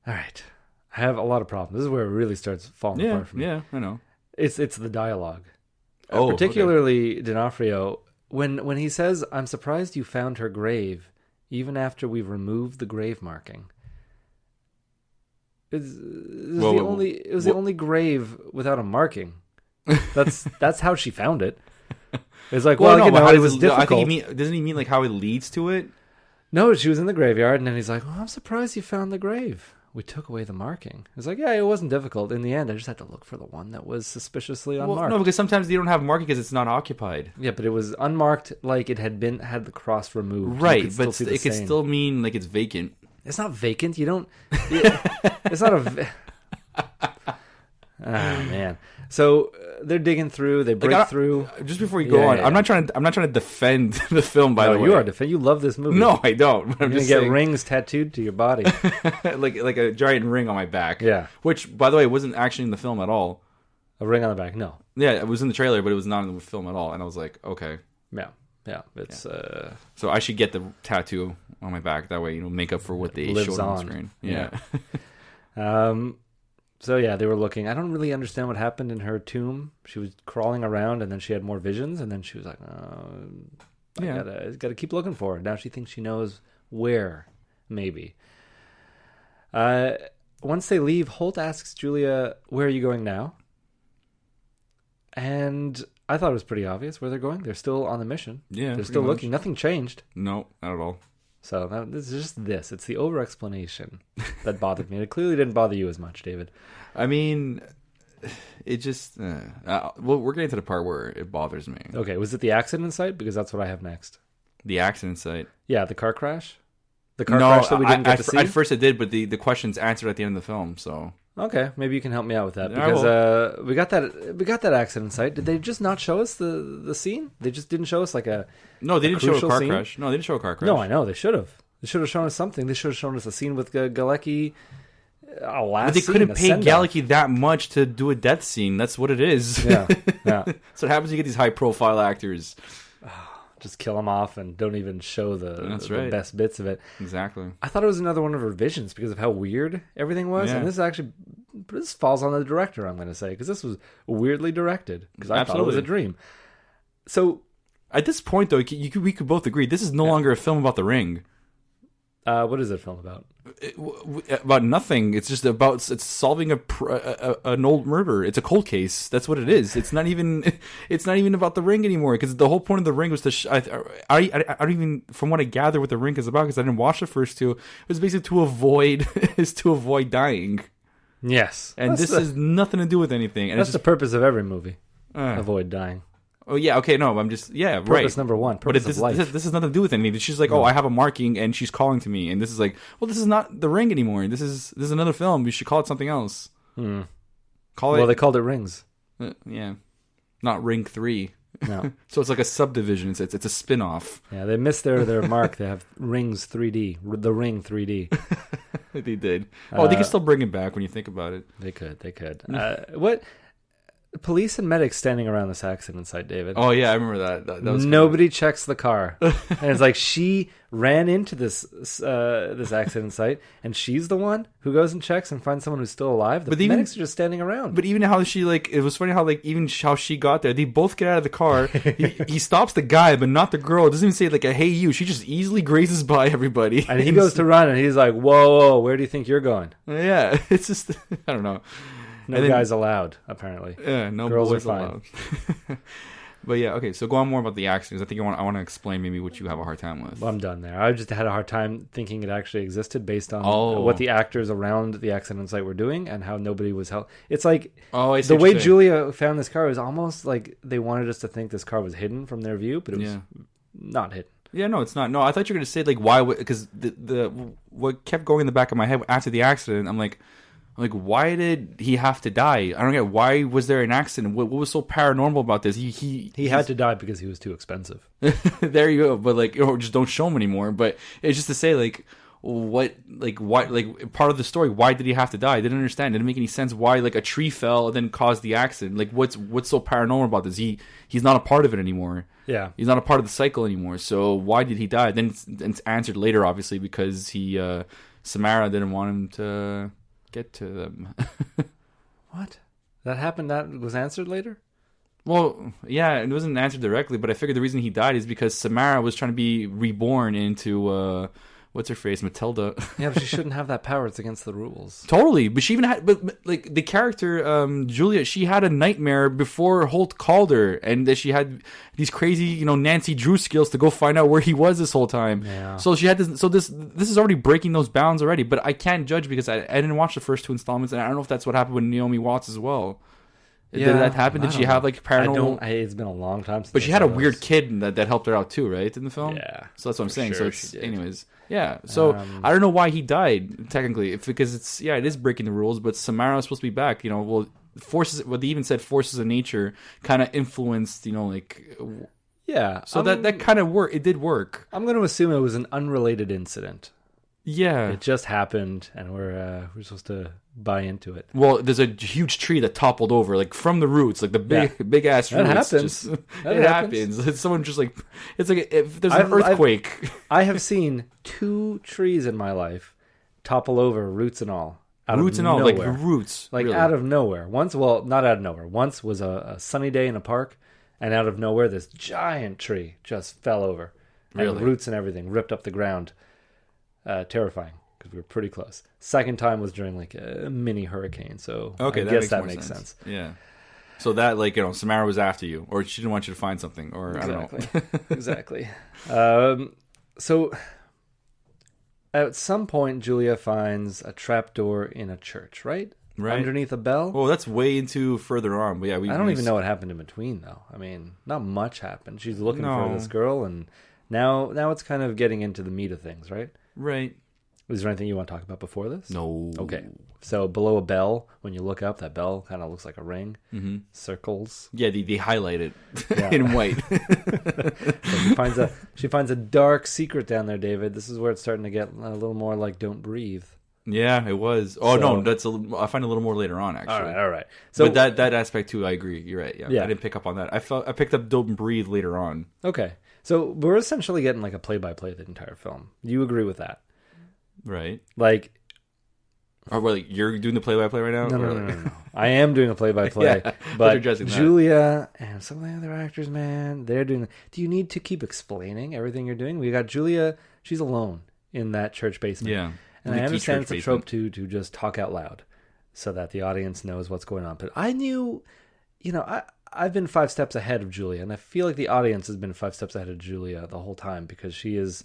All right. I have a lot of problems. This is where it really starts falling apart for me. Yeah, I know. It's the dialogue. Particularly D'Onofrio, when he says, "I'm surprised you found her grave, even after we've removed the grave marking." It was the only grave without a marking. That's how she found it. It's like, it was difficult. Doesn't he mean like how it leads to it? No, she was in the graveyard, and then he's like, "Well, I'm surprised you found the grave. We took away the marking." It's like, yeah, it wasn't difficult. In the end, I just had to look for the one that was suspiciously unmarked. Well, no, because sometimes you don't have marking because it's not occupied. Yeah, but it was unmarked, like it had the cross removed. Right, but it could still mean like it's vacant. It's not vacant. You don't. It's not a. Oh man! So they're digging through. They break through. Just before you go on, I'm not trying to defend the film. By the way, you are defend. You love this movie. No, I don't. You're gonna get rings tattooed to your body, like a giant ring on my back. Yeah. Which, by the way, wasn't actually in the film at all. A ring on the back? No. Yeah, it was in the trailer, but it was not in the film at all. And I was like, okay. Yeah. It's So I should get the tattoo on my back. That way, make up for what they showed on the screen. Yeah. So yeah, they were looking. I don't really understand what happened in her tomb. She was crawling around, and then she had more visions, and then she was like, I gotta keep looking for her. Now she thinks she knows where, maybe. Once they leave, Holt asks Julia, "Where are you going now?" And I thought it was pretty obvious where they're going. They're still on the mission. Yeah, they're still looking. Nothing changed. No, not at all. So this is just this. It's the over-explanation that bothered me. It clearly didn't bother you as much, David. I mean, it just... we're getting to the part where it bothers me. Okay, was it the accident site? Because that's what I have next. The accident site? Yeah, the car crash? The car crash that we didn't get to see? At first it did, but the question's answered at the end of the film, so... Okay, maybe you can help me out with that. Because we got that accident site. Did they just not show us the scene? They just didn't show us like a... No, they didn't show a car crash. No, they didn't show a car crash. No, I know. They should have. They should have shown us something. They should have shown us a scene with Galecki. But they couldn't pay Galecki that much to do a death scene. That's what it is. Yeah. So what happens when you get these high-profile actors. Just kill them off and don't even show the best bits of it. Exactly. I thought it was another one of her visions because of how weird everything was. Yeah. And this falls on the director, I'm going to say, because this was weirdly directed. Because I thought it was a dream. So... At this point, though, we could both agree, this is no longer a film about the ring. What is the film about? About nothing. It's just about solving an old murder. It's a cold case. That's what it is. It's not even about the ring anymore. Because the whole point of the ring was to. I don't even, from what I gather, what the ring is about. Because I didn't watch the first two. It was basically to avoid dying. Yes, and this has nothing to do with anything. And that's the purpose of every movie. Avoid dying. Oh, yeah, okay, no, I'm just, yeah, purpose right. Purpose number one, purpose of life. This has nothing to do with anything. She's like, I have a marking, and she's calling to me. And this is like, well, this is not The Ring anymore. This is another film. You should call it something else. They called it Rings. Yeah. Not Ring 3. No. So it's like a subdivision. It's a spin-off. Yeah, they missed their mark. They have Rings 3D. The Ring 3D. They did. They can still bring it back when you think about it. They could. What... Police and medics standing around this accident site, David. Oh yeah, I remember that. That was nobody checks the car, and it's like she ran into this accident site, and she's the one who goes and checks and finds someone who's still alive. The medics are just standing around. But even how she it was funny how even how she got there. They both get out of the car. he stops the guy, but not the girl. It doesn't even say like a "Hey you." She just easily grazes by everybody. And he goes to run, and he's like, "Whoa, where do you think you're going?" Yeah, it's just I don't know. No guys allowed, apparently. Yeah, no girls boys are fine. allowed. But yeah, okay. So go on more about the accidents. I think I want to explain maybe what you have a hard time with. Well, I'm done there. I just had a hard time thinking it actually existed based on what the actors around the accident site were doing and how nobody was helped. It's like the way Julia found this car was almost like they wanted us to think this car was hidden from their view, but it was not hidden. Yeah, no, it's not. No, I thought you were going to say like why? Because the what kept going in the back of my head after the accident, I'm like, why did he have to die? I don't get why was there an accident? What was so paranormal about this? He had to die because he was too expensive. There you go. But just don't show him anymore. But it's just to say why part of the story. Why did he have to die? I didn't understand. It didn't make any sense. Why a tree fell and then caused the accident? What's so paranormal about this? He's not a part of it anymore. Yeah, he's not a part of the cycle anymore. So why did he die? Then it's answered later, obviously, because he. Samara didn't want him to get to them. What? That happened? That was answered later? Well, yeah, it wasn't answered directly, but I figured the reason he died is because Samara was trying to be reborn into, what's her face, Matilda. Yeah, but she shouldn't have that power. It's against the rules. Totally, but she even had, but like the character Julia, she had a nightmare before Holt called her, and that she had these crazy, Nancy Drew skills to go find out where he was this whole time. Yeah. So she had this. So this is already breaking those bounds already. But I can't judge because I didn't watch the first 2 installments, and I don't know if that's what happened with Naomi Watts as well. Yeah, did that happen? Did she have like paranormal? It's been a long time since. But she had a weird kid that helped her out too, right? In the film. Yeah. So that's what I'm saying. Sure, so it's anyways. Yeah. So I don't know why he died technically, because it is breaking the rules. But Samara was supposed to be back. Forces. What they even said, forces of nature kind of influenced. Yeah. So that kind of worked. It did work. I'm going to assume it was an unrelated incident. Yeah. It just happened, and we're supposed to buy into it. Well, there's a huge tree that toppled over, like from the roots, like the big ass roots. That happens. It's someone just like, it's like if there's an earthquake. I have seen 2 trees in my life topple over, roots and all. Like roots, like really. Out of nowhere. Once, well, not out of nowhere. Once was a sunny day in a park, and out of nowhere, this giant tree just fell over, and roots and everything ripped up the ground. Terrifying, because we were pretty close. Second time was during like a mini hurricane, so I guess that makes sense. Yeah. So that Samara was after you, or she didn't want you to find something, or exactly. I don't know. Exactly. So at some point, Julia finds a trapdoor in a church, right? Right. Underneath a bell. Oh, that's way into further on. But yeah, I don't even know what happened in between, though. I mean, not much happened. She's looking for this girl, and now it's kind of getting into the meat of things, right? Right. Is there anything you want to talk about before this? No. Okay. So below a bell, when you look up, that bell kind of looks like a ring. Mm-hmm. Circles. Yeah, they highlight it in white. So she finds a dark secret down there, David. This is where it's starting to get a little more like Don't Breathe. Yeah, it was. Oh, no, I find a little more later on, actually. All right. So, but that aspect, too, I agree. You're right. Yeah. I didn't pick up on that. I picked up Don't Breathe later on. Okay. So we're essentially getting like a play-by-play of the entire film. You agree with that? Right. Like... you're doing the play-by-play right now? No. I am doing a play-by-play. Yeah, but Julia and some of the other actors, man, they're doing... Do you need to keep explaining everything you're doing? We got Julia, she's alone in that church basement. Yeah. And I understand it's a trope to just talk out loud so that the audience knows what's going on. But I knew, I've been 5 steps ahead of Julia, and I feel like the audience has been 5 steps ahead of Julia the whole time, because she is...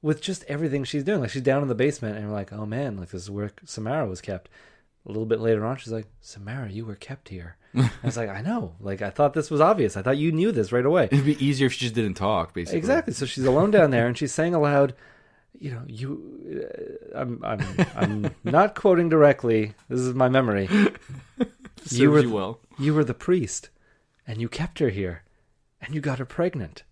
With just everything she's doing. Like, she's down in the basement, and we're like, oh man, like, this is where Samara was kept. A little bit later on, she's like, Samara, you were kept here. I was like, I know. Like, I thought this was obvious. I thought you knew this right away. It'd be easier if she just didn't talk, basically. Exactly. So she's alone down there, and she's saying aloud, I'm not quoting directly. This is my memory. You were the priest, and you kept her here, and you got her pregnant.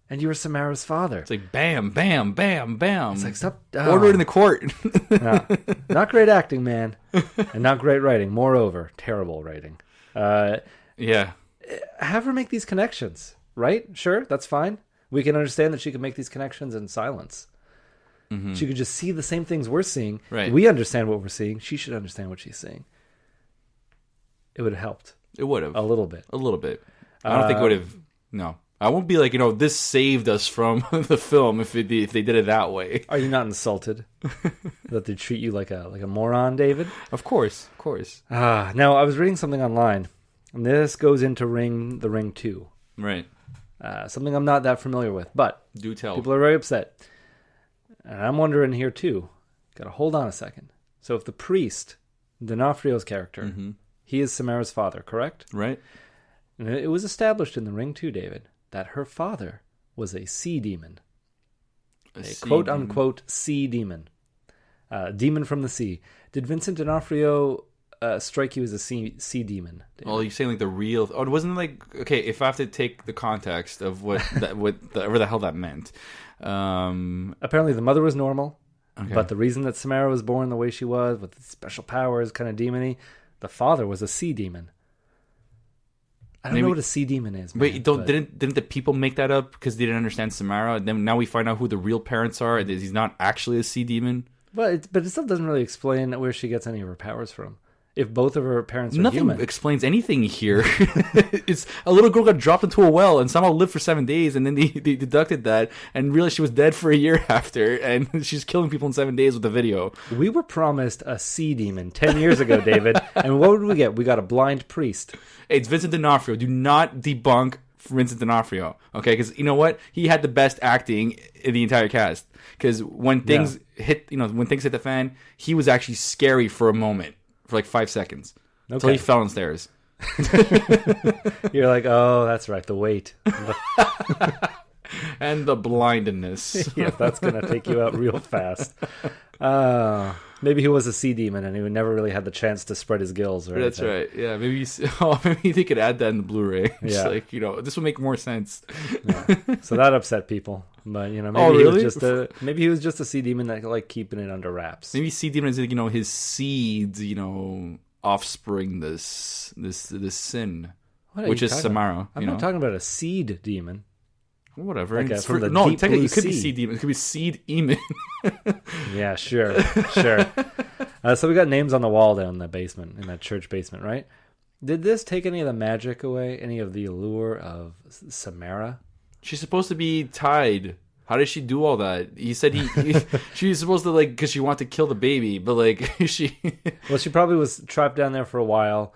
And you were Samara's father. It's like bam, bam, bam, bam. It's like, stop. Order it in the court. No, not great acting, man. And not great writing. Moreover, terrible writing. Yeah. Have her make these connections, right? Sure, that's fine. We can understand that she can make these connections in silence. Mm-hmm. She could just see the same things we're seeing. Right. We understand what we're seeing. She should understand what she's seeing. It would have helped. It would have. A little bit. I don't think it would have. No. I won't be like, this saved us from the film if they did it that way. Are you not insulted that they treat you like a moron, David? Of course. Now, I was reading something online, and this goes into the Ring 2. Right. Something I'm not that familiar with, but do tell. People are very upset. And I'm wondering here, too. Got to hold on a second. So if the priest, D'Onofrio's character, mm-hmm. he is Samara's father, correct? Right. And it was established in The Ring 2, David, that her father was a sea demon. A quote-unquote sea demon. Demon from the sea. Did Vincent D'Onofrio strike you as a sea demon, David? Well, you're saying like the real... Oh, it wasn't like... Okay, if I have to take the context of whatever the hell that meant. Apparently the mother was normal, okay. But the reason that Samara was born the way she was, with special powers, kind of demon-y, the father was a sea demon. I don't know what a sea demon is. Man, didn't the people make that up because they didn't understand Samara? Then now we find out who the real parents are. He's not actually a sea demon. But it still doesn't really explain where she gets any of her powers from. If both of her parents are Nothing human. explains anything here. It's a little girl got dropped into a well and somehow lived for 7 days, and then they deducted that and realized she was dead for a year after, and she's killing people in 7 days with a video. We were promised a sea demon 10 years ago, David, and what did we get? We got a blind priest. Hey, it's Vincent D'Onofrio. Do not debunk Vincent D'Onofrio, okay? Because you know what? He had the best acting in the entire cast. Because when things hit the fan, he was actually scary for a moment. For like 5 seconds. Until he fell downstairs. You're like, oh, that's right, the weight. And the blindness. Yes, that's going to take you out real fast. Maybe he was a sea demon and he never really had the chance to spread his gills. Or that's anything. right. Yeah, maybe they could add that in the Blu-ray. Just like, this would make more sense. Yeah. So that upset people. But, maybe he was just a sea demon that liked keeping it under wraps. Maybe sea demon is, his seeds, offspring this sin, which is Samara. I'm not talking about a seed demon. Whatever. Technically, it could be seed demon. It could be seed emin. Yeah, sure. So we got names on the wall down in that basement, in that church basement, right? Did this take any of the magic away? Any of the allure of Samara? She's supposed to be tied. How did she do all that? He said she's supposed to, because she wanted to kill the baby, but she... Well, she probably was trapped down there for a while.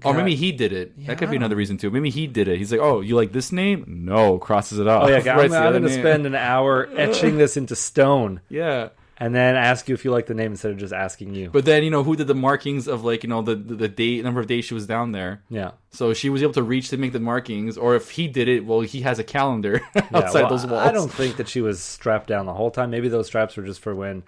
Or maybe he did it. Yeah, that could be another reason too. Maybe he did it. He's like, "Oh, you like this name? No," crosses it off. Oh yeah, I'm going to spend an hour etching this into stone. Yeah. And then ask you if you like the name instead of just asking you. But then, who did the markings of the date, number of days she was down there? Yeah. So she was able to reach to make the markings. Or if he did it, well, he has a calendar outside those walls. I don't think that she was strapped down the whole time. Maybe those straps were just for when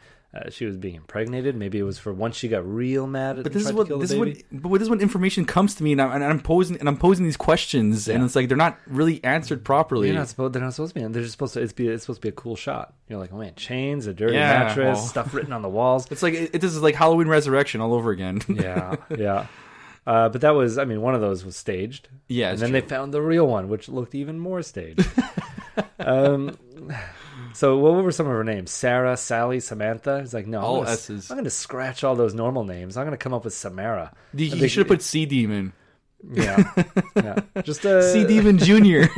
she was being impregnated. Maybe it was for once she got real mad at But this is when information comes to me, and I'm posing these questions, and it's like they're not really answered properly. They're not supposed to be. They're just supposed to. It's supposed to be a cool shot. You're like, oh man, chains, a dirty mattress, stuff written on the walls. It's like this is like Halloween Resurrection all over again. Yeah. But that was, one of those was staged. Yeah, and then they found the real one, which looked even more staged. So what were some of her names? Sarah, Sally, Samantha? He's like, no, all S's. I'm going to scratch all those normal names. I'm going to come up with Samara. You should have put Sea Demon. Yeah. Just Sea Demon Jr.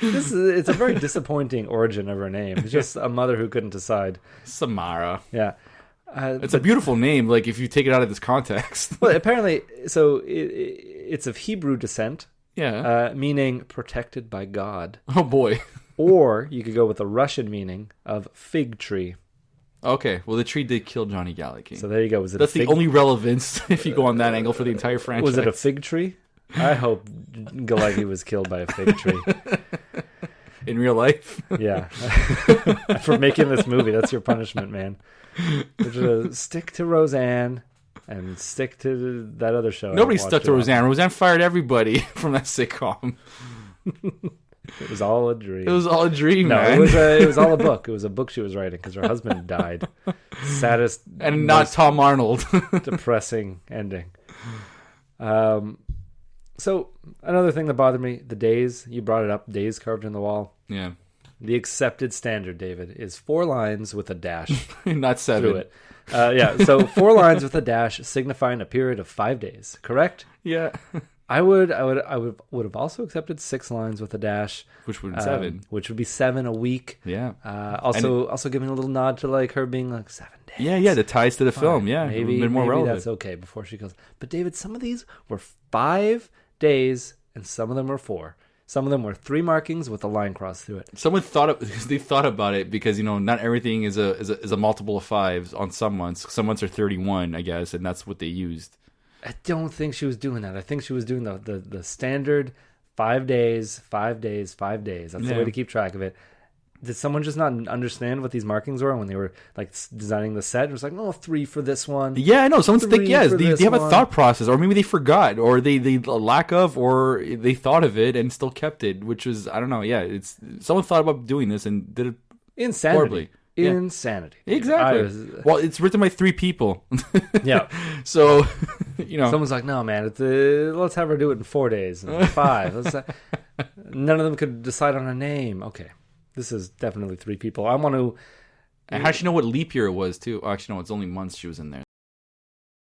It's a very disappointing origin of her name. It's just a mother who couldn't decide. Samara. Yeah. It's a beautiful name, if you take it out of this context. Well, apparently, so it's of Hebrew descent. Yeah. Meaning protected by God. Oh, boy. Or you could go with the Russian meaning of fig tree. Okay, well, the tree did kill Johnny Galecki. So there you go. That's the only relevance, if you go on that angle, for the entire franchise. Was it a fig tree? I hope Galecki was killed by a fig tree. In real life? Yeah. For making this movie, that's your punishment, man. Stick to Roseanne and stick to that other show. Nobody stuck to Roseanne. Roseanne fired everybody from that sitcom. It was all a dream. It was all a dream, no, man. It was all a book. It was a book she was writing because her husband died. Saddest and not Tom Arnold. Depressing ending. So another thing that bothered me, the days. You brought it up. Days carved in the wall. Yeah. The accepted standard, David, is 4 lines with a dash. Not 7. Through it. So 4 lines with a dash signifying a period of 5 days. Correct? Yeah. I would have also accepted 6 lines with a dash, which would be 7. Which would be 7 a week. Yeah. Also giving a little nod to her being 7 days. Yeah. The ties to the film. Yeah. Maybe that's okay before she goes. But David, some of these were 5 days, and some of them were 4. Some of them were 3 markings with a line crossed through it. Someone thought about it because not everything is a multiple of 5s on some months. Some months are 31, I guess, and that's what they used. I don't think she was doing that. I think she was doing the standard 5 days, 5 days, 5 days. That's the way to keep track of it. Did someone just not understand what these markings were when they were designing the set? It was 3 for this one. Yeah, I know. Someone's thinking, they have a thought process, or maybe they forgot, or they lack of, or they thought of it and still kept it, which was, I don't know. Yeah, it's someone thought about doing this and did it insanity. Horribly. Insanity. Exactly. Well, it's written by 3 people. Yeah. So, someone's like, no, man, let's have her do it in 4 days, and 5. None of them could decide on a name. Okay. This is definitely 3 people. I want to And how did she know what leap year it was too? Oh, actually, no, it's only months she was in there.